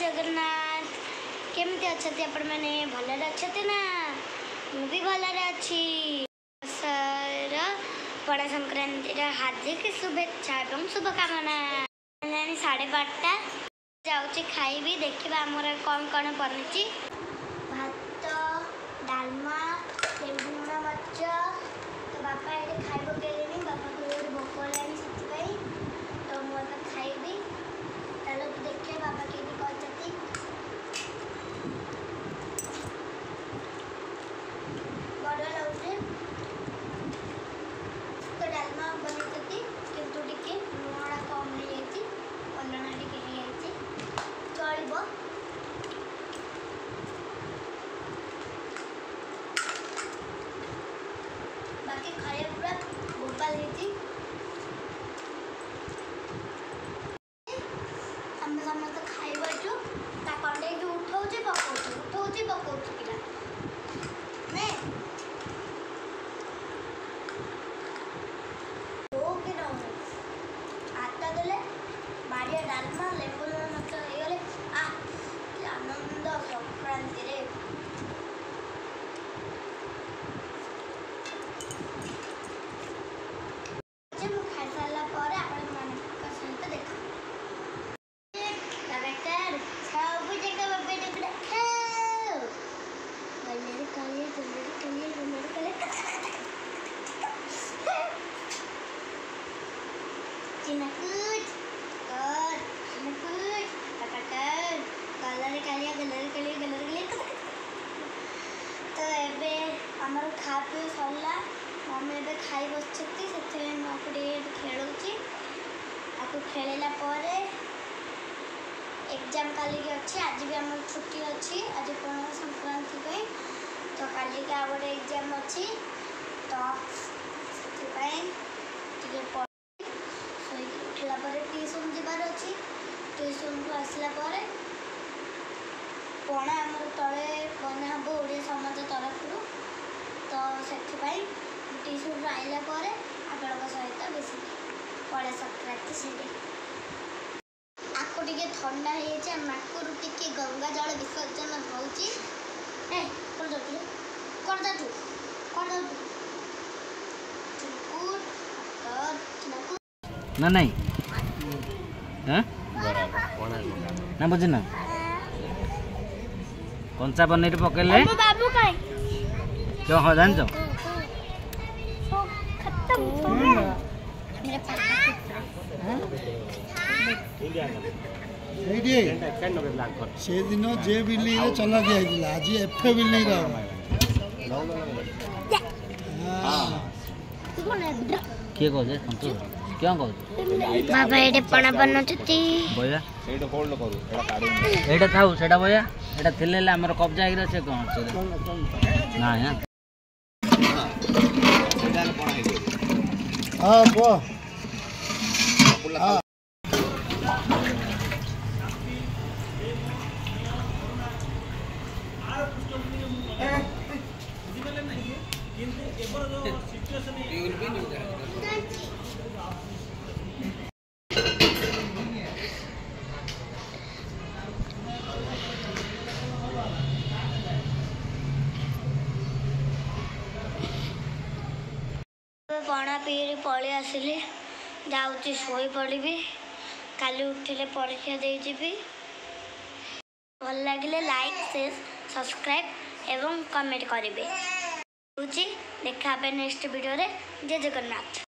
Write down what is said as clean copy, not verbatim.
जगन्नाथ केमती अच्छा आपण मैंने भलरे अच्छा ना मुझे भलरे अच्छी पड़ा संक्रांति हार्दिक शुभेच्छा और शुभकामना 12:30 जाऊँगी खाइबी देखा आमर कौन कौन बनी भात डालमा लेंबू लुण मर्च तो बापा ये खाई पकड़े बापा को भोक लगे तो मुझे खाइबी चलो देखिए बाबा के कहते बड़ लगे तो डालमा बनी किंतु टिके लुणा कम हो जाती पलना टे चलो बाकी खाया पूरा गोपाल होती आम समस्त खाइबाचु कंडे उठाऊे पकाऊ पिला हाथ देले बाड़िया डालमा लेंबू लुण मर्च हो गले आनंद संक्रांति रे खाई सारा पर सहित देखा सब जगह तो ये आमर खा पी सरला मम्मी ए खाई बस खेलुची आपको खेलला एग्जाम काली अच्छी आज भी आम छुट्टी अच्छी आज कौन संक्रांति पे तो काली का गोटे एग्जाम अच्छी तो उठला ट्यूशन जीवार अच्छी ट्यूशन को आसला पणा आमर तले बना हम ओडिया समाज तरफ तो से ट्यूशन आइला आपण सहित बेस पड़े संक्रांति से आपको टे ठंडा हो नाकरू टे गंगा जल विसर्जन ना नहीं ना बुझे ना कंचा पनीर पकड़ले क्यों हो जान से दिन जे बिल्ली चला दिया आज एफ बिल्ली किए कहे संतोष क्या कह बाबा ये पणा बनाती बया एटा थाउ सेटा बया एटा थिले हमर कब्जा आइरा से कौन ना यार हां बो हां पणा पी पलि आसिली जाऊँगी शोई पड़ी काली उठिले परीक्षा दे जीवी भल लगे लाइक शेयर सब्सक्राइब एवं कमेंट करेंगे देखा नेक्स्ट वीडियो रे जय जगन्नाथ।